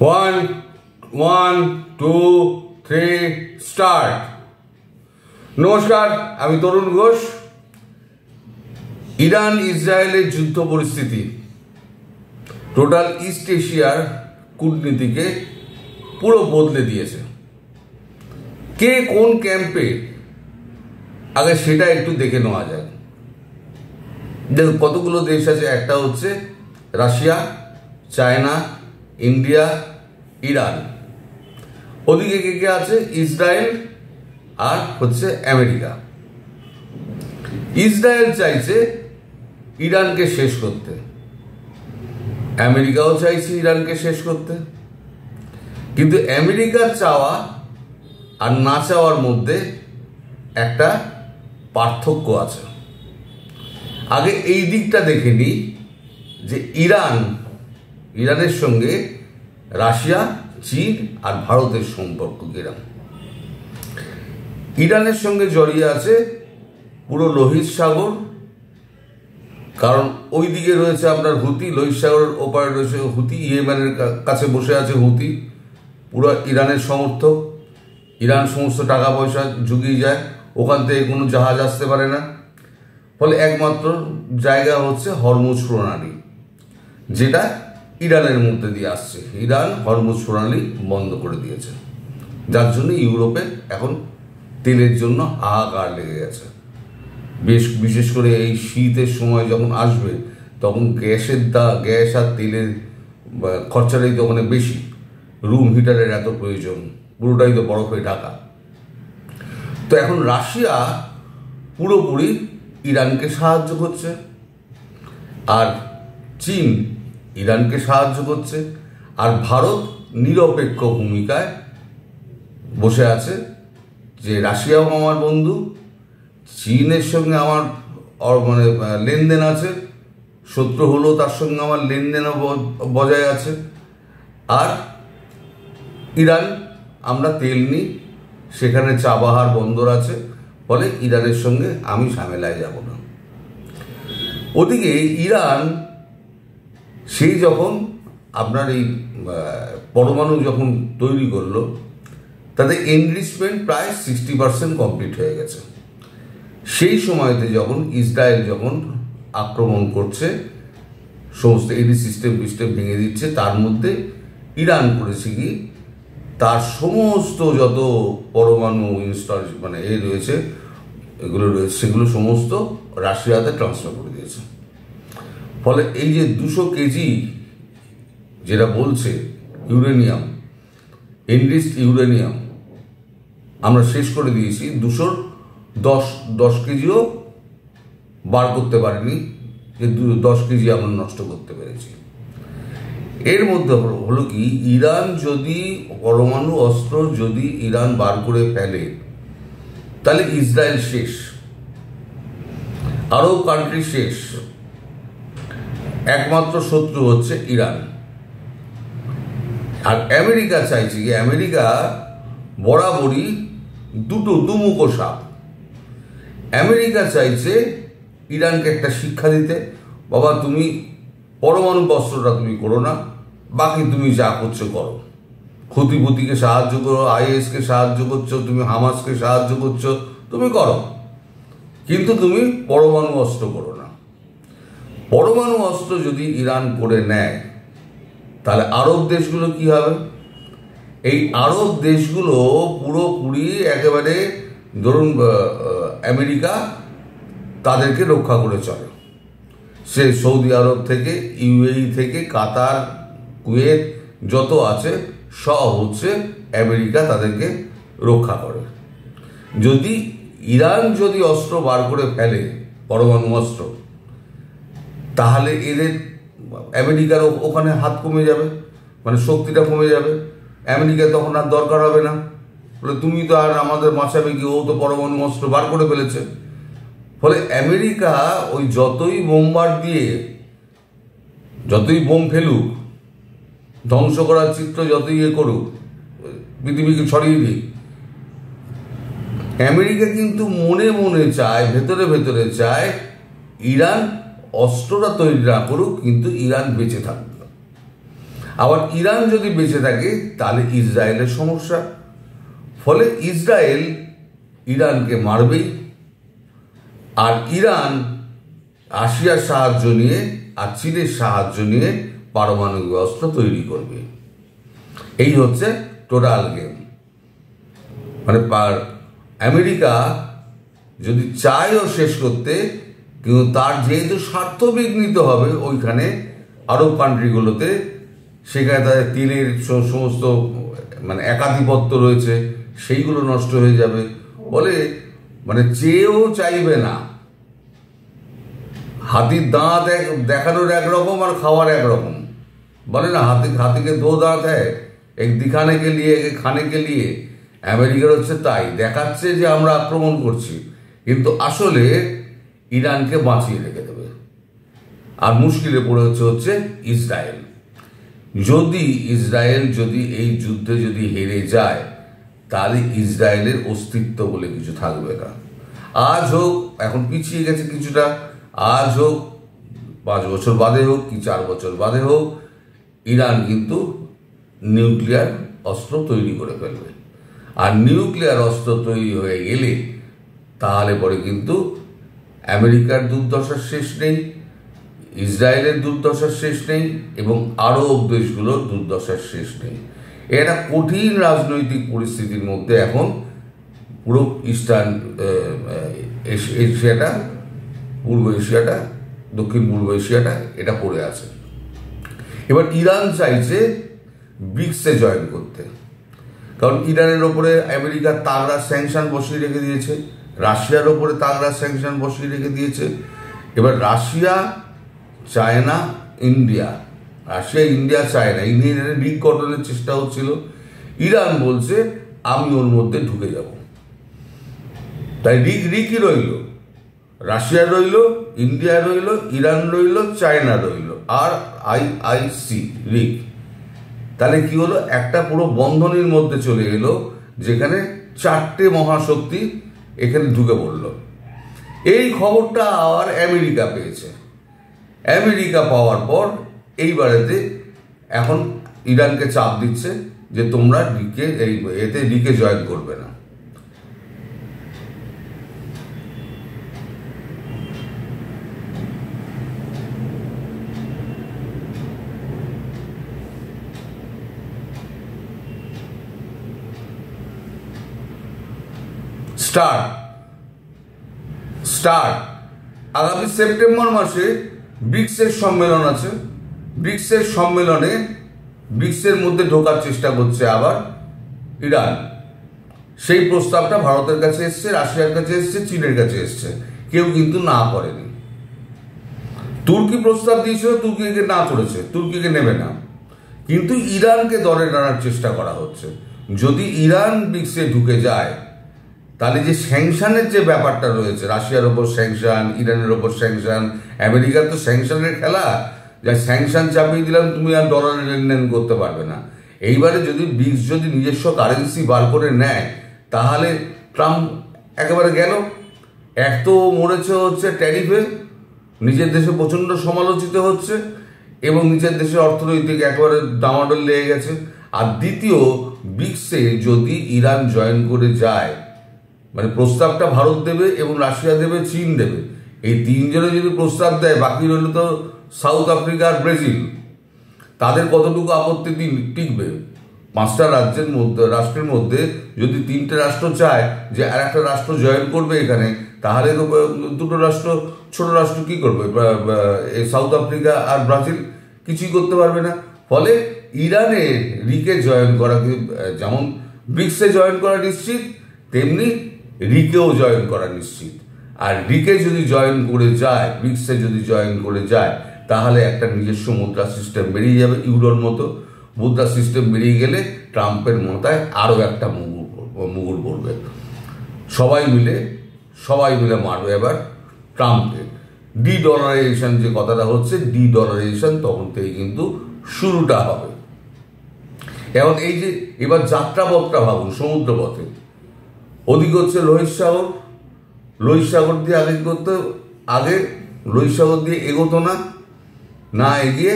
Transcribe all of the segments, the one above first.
One one two three start. নমস্কার, আমি তরুণ Ghosh. Iran ইসরায়েলের যুদ্ধ পরিস্থিতি টোটাল ইস্ট এশিয়ার কূটনীতিকে পুরো বদলে দিয়েছে। কে কোন ক্যাম্পে, আগে সেটা একটু দেখে নেওয়া যায়। দেখুন, কতগুলো দেশ আছে। একটা হচ্ছে রাশিয়া, চায়না, ইন্ডিয়া, ইরান। ওদিকে কে কে আছে? ইসরায়েল আর হচ্ছে আমেরিকা। ইসরায়েল চাইছে ইরানকে শেষ করতে, আমেরিকাও চাইছে ইরানকে শেষ করতে। কিন্তু আমেরিকার চাওয়া আর না চাওয়ার মধ্যে একটা পার্থক্য আছে। আগে এই দিকটা দেখে নিই যে ইরানের সঙ্গে রাশিয়া, চীন আর ভারতের সম্পর্ক কিরকম। ইরানের সঙ্গে জড়িয়ে আছে পুরো লোহিত সাগর, কারণ ওই দিকে রয়েছে আপনার হুতি, লোহিত সাগরের ওপারে রয়েছে হুতি, ইয়েমেনের কাছে বসে আছে হুতি, পুরো ইরানের সমর্থক। ইরান সমস্ত টাকা পয়সা ঝুঁকিয়ে যায়, ওখান থেকে কোনো জাহাজ আসতে পারে না। ফলে একমাত্র জায়গা হচ্ছে হরমুজ প্রণালী, যেটা ইরানের মধ্যে দিয়ে আসছে। ইরান হরমুজ প্রণালী বন্ধ করে দিয়েছে, যার জন্য ইউরোপে এখন তেলের জন্য হাহাকার লেগে গেছে। বিশেষ করে এই শীতের সময় যখন আসবে, তখন গ্যাস আর তেলের খরচাটাই তো ওখানে বেশি। রুম হিটারের এত প্রয়োজন, পুরোটাই তো বরফে ঢাকা। তো এখন রাশিয়া পুরোপুরি ইরানকে সাহায্য করছে, আর চীন ইরানকে সাহায্য করছে, আর ভারত নিরপেক্ষ ভূমিকায় বসে আছে যে রাশিয়াও আমার বন্ধু, চীনের সঙ্গে আমার মানে লেনদেন আছে, শত্রু হলেও তার সঙ্গে আমার লেনদেনও বজায় আছে। আর ইরান, আমরা তেল নিই, সেখানে চাবাহার বন্দর আছে, ফলে ইরানের সঙ্গে আমি ঝামেলায় যাব না। ওদিকে ইরান সেই যখন আপনার এই পরমাণু যখন তৈরি করলো, তাদের এনরিচমেন্ট প্রায় 60% কমপ্লিট হয়ে গেছে। সেই সময়তে যখন ইসরায়েল যখন আক্রমণ করছে, সমস্ত এডি সিস্টেম ভেঙে দিচ্ছে, তার মধ্যে ইরান করেছে কি, তার সমস্ত যত পরমাণু মানে রয়েছে, এগুলো রয়েছে, সেগুলো সমস্ত রাশিয়াতে ট্রান্সফার করে দিয়েছে। ফলে এই যে 200 কেজি যেটা বলছে ইউরেনিয়াম, এনরিচড ইউরেনিয়াম আমরা শেষ করে দিয়েছি। 210 কেজিও বার করতে পারিনি, যে 10 কেজি আমরা নষ্ট করতে পেরেছি। এর মধ্যে হলো কি, ইরান যদি পরমাণু অস্ত্র যদি ইরান বার করে ফেলে, তাহলে ইসরায়েল শেষ, আরব কান্ট্রি শেষ। একমাত্র শত্রু হচ্ছে ইরান। আর আমেরিকা চাইছে কি, আমেরিকা বরাবরই দুমুখো সাপ। আমেরিকা চাইছে ইরানকে একটা শিক্ষা দিতে, বাবা তুমি পরমাণু অস্ত্রটা তুমি করো না, বাকি তুমি যা করছো করো। হুতিকে সাহায্য করো, আইএসকে সাহায্য করছো, তুমি হামাসকে সাহায্য করছো, তুমি করো, কিন্তু তুমি পরমাণু অস্ত্র করো না। পরমাণু অস্ত্র যদি ইরান করে নেয়, তাহলে আরব দেশগুলো কি হবে? এই আরব দেশগুলো পুরোপুরি একেবারে, ধরুন আমেরিকা তাদেরকে রক্ষা করে চলে। সে সৌদি আরব থেকে, ইউএই থেকে, কাতার, কুয়েত যত আছে সব হচ্ছে আমেরিকা তাদেরকে রক্ষা করে। যদি ইরান যদি অস্ত্র বার করে ফেলে, পরমাণু অস্ত্র, তাহলে এদের আমেরিকার ওখানে হাত কমে যাবে, মানে শক্তিটা কমে যাবে। আমেরিকা তখন আর দরকার হবে না, বলে তুমি তো আর আমাদের বাঁচাবে কি, ও তো পরমাণু অস্ত্র বার করে ফেলেছে। ফলে আমেরিকা ওই যতই বোমবার্ড দিয়ে, যতই বোম ফেলুক, ধ্বংস করার চিত্র যতই করুক, পৃথিবীকে ছড়িয়ে দিক, আমেরিকা কিন্তু মনে মনে চায়, ভেতরে ভেতরে চায় ইরান অস্ত্রটা তৈরি না করুক, কিন্তু ইরান বেঁচে থাকবে। আবার ইরান যদি বেঁচে থাকে তাহলে ইসরায়েলের সমস্যা। ফলে ইসরায়েল ইরানকে মারবেই, আর ইরান রাশিয়ার সাহায্য নিয়ে আর চীনের সাহায্য নিয়ে পারমাণবিক অস্ত্র তৈরি করবে। এই হচ্ছে টোটাল গেম। মানে আমেরিকা যদি চায়ও শেষ করতে, কিন্তু তার যেহেতু স্বার্থ বিঘ্নিত হবে ওইখানে আরব কান্ট্রিগুলোতে, সেখানে তাদের তেলের সমস্ত মানে একাধিপত্য রয়েছে, সেইগুলো নষ্ট হয়ে যাবে। বলে মানে চেয়েও চাইবে না। হাতির দাঁত দেখানোর একরকম আর খাওয়ার একরকম। বলে না হাতিকে দো দাঁত হ্যায়, এক দিখানে কে লিয়ে এক খানে কে লিয়ে। আমেরিকার হচ্ছে তাই, দেখাচ্ছে যে আমরা আক্রমণ করছি, কিন্তু আসলে ইরানকে বাঁচিয়ে রেখে দেবে। আর মুশকিলে পড়ে হচ্ছে ইসরায়েল। ইসরায়েল যদি এই যুদ্ধে যদি হেরে যায়, তাহলে ইসরায়েলের অস্তিত্ব বলে কিছু থাকবে না। আজ হোক, এখন পিছিয়ে গেছে কিছুটা, আজ হোক 5 বছর বাদে হোক কি 4 বছর বাদে হোক, ইরান কিন্তু নিউক্লিয়ার অস্ত্র তৈরি করে ফেলবে। আর নিউক্লিয়ার অস্ত্র তৈরি হয়ে গেলে তাহলে পরে কিন্তু আমেরিকার দুর্দশার শেষ নেই, ইসরায়েলের দুর্দশার শেষ নেই, এবং আরব দেশগুলোর দুর্দশার শেষ নেই। এটা কঠিন রাজনৈতিক পরিস্থিতির মধ্যে এখন পুরো ইস্টার্ন এশিয়াটা, পূর্ব এশিয়াটা, দক্ষিণ পূর্ব এশিয়াটা এটা পড়ে আছে। এবার ইরান চাইছে ব্রিক্সে জয়েন করতে, কারণ ইরানের ওপরে আমেরিকা তাগড়া স্যাংশন বসিয়ে রেখে দিয়েছে, রাশিয়ার ওপরে তাগড়া স্যাংশন বসিয়ে রেখে দিয়েছে। এবার Russia, China, India, Russia India China এই নিয়ে রিগ গঠনের চেষ্টা হচ্ছিল। ইরান বলছে আমি ওর মধ্যে ঢুকে যাব। তাই রিগই রইল, রাশিয়া রইল, ইন্ডিয়া রইল, ইরান রইল, চায়না রইল, আর IIC রিগ। তাহলে কি হলো, একটা পুরো বন্ধনীর মধ্যে চলে এলো, যেখানে 4টে মহাশক্তি এখানে ঢুকে পড়ল। এই খবরটা আবার আমেরিকা পেয়েছে। আমেরিকা পাওয়ার পর এইবারেতে এখন ইরানকে চাপ দিচ্ছে যে তোমরা রিকে জয়েন করবে না। স্টার্ট আগামী সেপ্টেম্বর মাসে ব্রিক্সের সম্মেলন আছে। ব্রিক্সের সম্মেলনে ব্রিক্সের মধ্যে ঢোকার চেষ্টা করছে আবার ইরান। সেই প্রস্তাবটা ভারতের কাছে এসছে, রাশিয়ার কাছে এসছে, চীনের কাছে এসছে, কেউ কিন্তু না করেনি। তুর্কি প্রস্তাব দিয়েছিল, তুর্কিকে না করেছে, তুর্কিকে নেবে না, কিন্তু ইরানকে দলে টানার চেষ্টা করা হচ্ছে। যদি ইরান ব্রিক্সে ঢুকে যায়, তাহলে যে স্যাংশনের যে ব্যাপারটা রয়েছে, রাশিয়ার ওপর স্যাংশন, ইরানের ওপর স্যাংশন, আমেরিকার তো স্যাংশনের খেলা, যা স্যাংশন চাপিয়ে দিলাম তুমি আর ডলারের লেনদেন করতে পারবে না। এইবারে যদি ব্রিক্স যদি নিজস্ব কারেন্সি বার করে নেয়, তাহলে ট্রাম্প একেবারে গেল। এক তো মরেছে ট্যারিফে, নিজের দেশে প্রচণ্ড সমালোচিত হচ্ছে, এবং নিজের দেশের অর্থনৈতিক একেবারে ডামাডোল লেগে গেছে। আর দ্বিতীয়, ব্রিক্সে যদি ইরান জয়েন করে যায়, মানে প্রস্তাবটা ভারত দেবে এবং রাশিয়া দেবে, চীন দেবে, এই তিনজনে যদি প্রস্তাব দেয়, বাকি রইল তো সাউথ আফ্রিকা আর ব্রাজিল। তাদের কতটুকু আপত্তি টিকবে? 5টা রাষ্ট্রের মধ্যে যদি 3টে রাষ্ট্র চায় যে আর একটা রাষ্ট্র জয়েন করবে এখানে, তাহলে তো 2টো রাষ্ট্র, ছোট রাষ্ট্র কি করবে? সাউথ আফ্রিকা আর ব্রাজিল কিছুই করতে পারবে না। ফলে ইরানের রিকে জয়েন করা, যেমন ব্রিক্সে জয়েন করা নিশ্চিত, তেমনি রিকেও জয়েন করা নিশ্চিত। আর রিকে যদি জয়েন করে যায়, ব্রিক্সে যদি জয়েন করে যায়, তাহলে একটা নিজস্ব মুদ্রা সিস্টেম বেরিয়ে যাবে, ইউরোর মতো মুদ্রা সিস্টেম বেরিয়ে গেলে ট্রাম্পের মাথায় আরও একটা মুগুর পড়বে। সবাই মিলে মারবে এবার ট্রাম্পকে। ডলারাইজেশন যে কথাটা হচ্ছে, ডলারাইজেশন তখন থেকে কিন্তু শুরুটা হবে। এখন এই যে এবার যাত্রাপথটা ভাবুন, সমুদ্রপথে ওদিকে হচ্ছে লোহিত সাগর দিয়ে আগে লোহিত সাগর দিয়ে এগোতো না এগিয়ে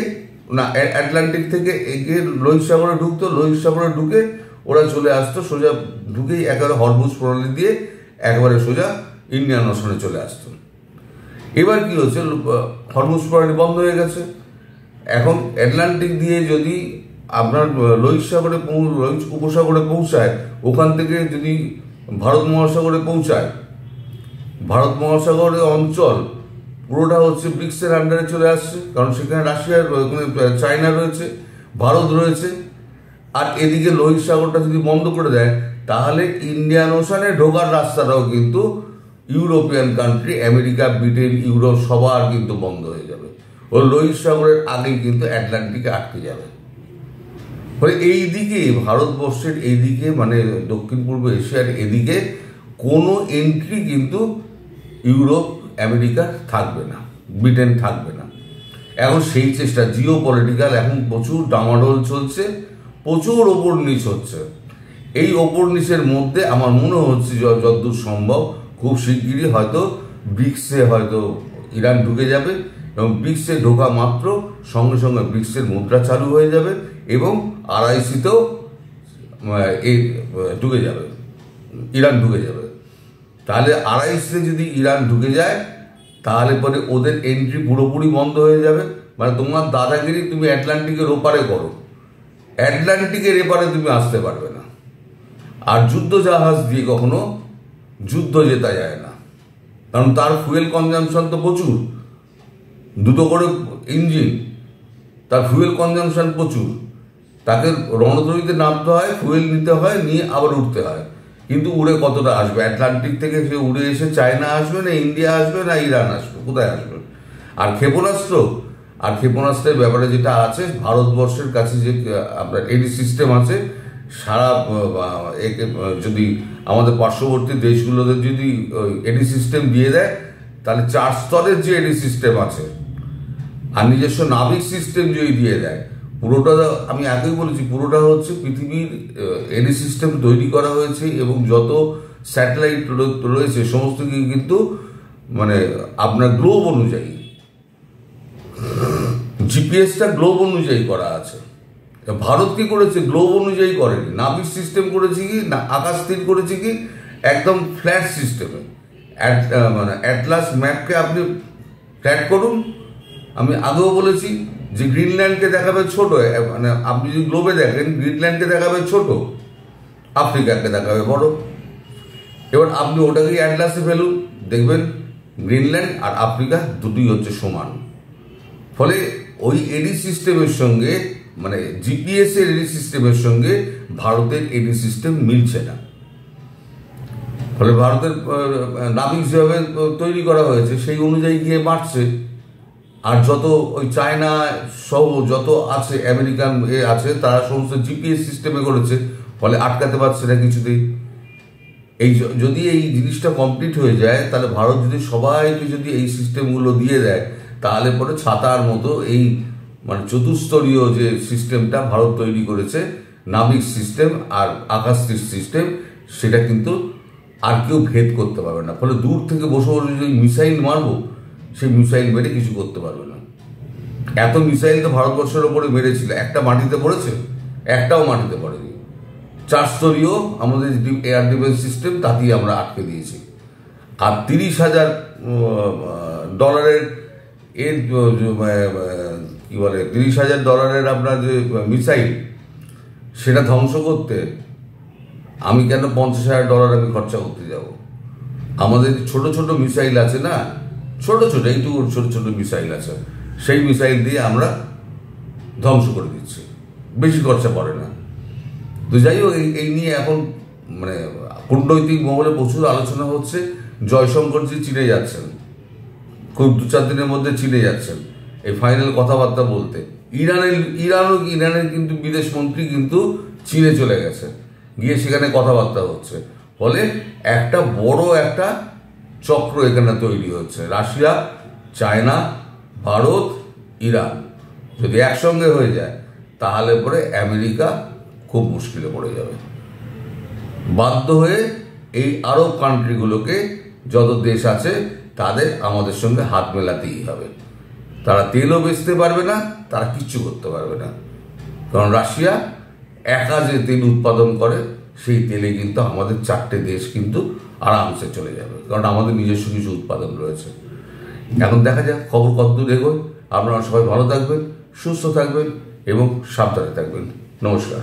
না, আটলান্টিক থেকে এগিয়ে লোহিত সাগরে ঢুকতো, লোহিত সাগরে ঢুকে ওরা চলে আসতো সোজা, ঢুকেই একেবারে হরমুজ প্রণালী দিয়ে একেবারে সোজা ইন্ডিয়ান ওশানে চলে আসতো। এবার কি হচ্ছে, হরমুজ প্রণালী বন্ধ হয়ে গেছে। এখন আটলান্টিক দিয়ে যদি আপনার লোহিত সাগরে লোহিত উপসাগরে পৌঁছায়, ওখান থেকে যদি ভারত মহাসাগরে পৌঁছায়, ভারত মহাসাগরের অঞ্চল পুরোটা হচ্ছে ব্রিক্সের আন্ডারে চলে আসছে, কারণ সেখানে রাশিয়া, চায়না রয়েছে, ভারত রয়েছে। আর এদিকে লোহিত সাগরটা যদি বন্ধ করে দেয়, তাহলে ইন্ডিয়ান ওশানে ঢোকার রাস্তাটাও কিন্তু European country, America, Britain, Europe সবার কিন্তু বন্ধ হয়ে যাবে। ওই লোহিত সাগরের আগেই কিন্তু আটলান্টিকে আটকে যাবে। ফলে এই দিকে ভারতবর্ষের এইদিকে, মানে দক্ষিণ পূর্ব এশিয়ার এদিকে কোনো এন্ট্রি কিন্তু ইউরোপ, আমেরিকা থাকবে না, ব্রিটেন থাকবে না। এখন সেই চেষ্টা, জিও পলিটিক্যাল এখন প্রচুর ডামাডোল চলছে, প্রচুর ওপর নিচ হচ্ছে। এই ওপর নিচের মধ্যে আমার মনে হচ্ছে যতদূর সম্ভব খুব শিগগিরই হয়তো ব্রিক্সে হয়তো ইরান ঢুকে যাবে, এবং ব্রিক্সে ঢোকা মাত্র সঙ্গে সঙ্গে ব্রিক্সের মুদ্রা চালু হয়ে যাবে, এবং RICতেও ঢুকে যাবে, ইরান ঢুকে যাবে। তাহলে RICতে যদি ইরান ঢুকে যায়, তাহলে পরে ওদের এন্ট্রি পুরোপুরি বন্ধ হয়ে যাবে। মানে তোমার দাদাগিরি তুমি আটলান্টিকের ওপারে করো, আটলান্টিকের এপারে তুমি আসতে পারবে না। আর যুদ্ধ জাহাজ দিয়ে কখনো যুদ্ধ জেতা যায় না, কারণ তার ফুয়েল কনজামশন তো প্রচুর, দুটো করে ইঞ্জিন, তার ফুয়েল কনজামশন প্রচুর। তাকে রণতরীতে নামতে হয়, ফুয়েল নিতে হয়, নিয়ে আবার উঠতে হয়। কিন্তু উড়ে কতটা আসবে? আটলান্টিক থেকে সে উড়ে এসে চায়না আসবে, না ইন্ডিয়া আসবে, না ইরান আসবে? কোথায় আসবে? আর ক্ষেপণাস্ত্রের ব্যাপারে যেটা আছে, ভারতবর্ষের কাছে যে আপনার এডি সিস্টেম আছে, সারা যদি আমাদের পার্শ্ববর্তী দেশগুলোতে যদি এডি সিস্টেম দিয়ে দেয়, তাহলে 4 স্তরের যে এডি সিস্টেম আছে আর নিজস্ব নাবিক সিস্টেম যদি দিয়ে দেয়, পুরোটা, আমি আগেই বলেছি, পুরোটা হচ্ছে পৃথিবীর এডি সিস্টেম তৈরি করা হয়েছে, এবং যত স্যাটেলাইট রয়েছে সমস্ত কিন্তু মানে আপনার গ্লোব অনুযায়ী, জিপিএসটা গ্লোব অনুযায়ী করা আছে। ভারত কি করেছে? গ্লোব অনুযায়ী করেনি, নাবিক সিস্টেম করেছে কি না, আকাশ স্থির করেছে কি একদম ফ্ল্যাট সিস্টেমে। মানে অ্যাটলাস ম্যাপকে আপনি ফ্ল্যাট করুন। আমি আগেও বলেছি যে গ্রিনল্যান্ডকে দেখাবে ছোট, মানে আপনি যদি গ্লোবে দেখেন গ্রিনল্যান্ডকে দেখাবে ছোট, আফ্রিকাকে দেখাবে বড়। এবার আপনি ওটাকেই অ্যাটলাসে ফেলুন, দেখবেন গ্রিনল্যান্ড আর আফ্রিকা দুটোই হচ্ছে সমান। ফলে ওই এডি সিস্টেমের সঙ্গে, মানে জিপিএস এর এডি সিস্টেমের সঙ্গে ভারতের এডি সিস্টেম মিলছে না। ফলে ভারতের নাবিক যেভাবে তৈরি করা হয়েছে সেই অনুযায়ী গিয়ে মারছে। আর যত ওই চায়না সহ যত আছে, আমেরিকান আছে, তারা সমস্ত জিপিএস সিস্টেমে করেছে, ফলে আটকাতে পারছে না কিছুতেই। এই যদি এই জিনিসটা কমপ্লিট হয়ে যায়, তাহলে ভারত যদি সবাইকে যদি এই সিস্টেমগুলো দিয়ে দেয়, তাহলে পরে ছাতার মতো এই মানে চতুস্তরীয় যে সিস্টেমটা ভারত তৈরি করেছে, নাবিক সিস্টেম আর আকাশস্থির সিস্টেম, সেটা কিন্তু আর কেউ ভেদ করতে পারবে না। ফলে দূর থেকে বসে বসে যদি মিসাইল মারবো, সেই মিসাইল মেরে কিছু করতে পারবে না। এত মিসাইল তো ভারতবর্ষের ওপরে মেরেছিল, একটা মাটিতে পড়েছে? একটাও মাটিতে পড়েনি। 4 স্তরীয় আমাদের এয়ার ডিফেন্স সিস্টেম, তাতেই আমরা আটকে দিয়েছি। আর $30,000 কি বলে, $30,000 আপনার যে মিসাইল, সেটা ধ্বংস করতে আমি কেন $50,000 আমি খরচা করতে যাব? আমাদের ছোট ছোট মিসাইল আছে না, ছোট ছোট এইটুকু ছোট ছোট মিসাইল আছে, সেই মিসাইল দিয়ে আমরা ধ্বংস করে দিচ্ছি, বেশি খরচা পড়ে না। তো যাই হোক, এই নিয়ে এখন মানে কূটনৈতিক মহলে প্রচুর আলোচনা হচ্ছে। জয়শঙ্করজি চীনে যাচ্ছেন, খুব 2-4 দিনের মধ্যে চীনে যাচ্ছেন এই ফাইনাল কথাবার্তা বলতে। ইরানের কিন্তু বিদেশ মন্ত্রী কিন্তু চীনে চলে গেছে, গিয়ে সেখানে কথাবার্তা হচ্ছে। ফলে একটা বড় একটা চক্র এখানে তৈরি হচ্ছে, রাশিয়া, চায়না, ভারত, ইরান যদি একসঙ্গে হয়ে যায়, তাহলে পরে আমেরিকা খুব মুশকিলে পড়ে যাবে। বাধ্য হয়ে এই আরব কান্ট্রিগুলোকে, যত দেশ আছে, তাদের আমাদের সঙ্গে হাত মেলাতেই হবে। তারা তেলও বেচতে পারবে না, তারা কিচ্ছু করতে পারবে না। কারণ রাশিয়া একা যে তেল উৎপাদন করে সেই তেলে কিন্তু আমাদের 4টে দেশ কিন্তু আরামসে চলে যাবে, কারণ আমাদের নিজস্ব কিছু উৎপাদন রয়েছে। এখন দেখা যাক খবর কতদূর এগোয়। আপনারা সবাই ভালো থাকবেন, সুস্থ থাকবেন এবং সাবধানে থাকবেন। নমস্কার।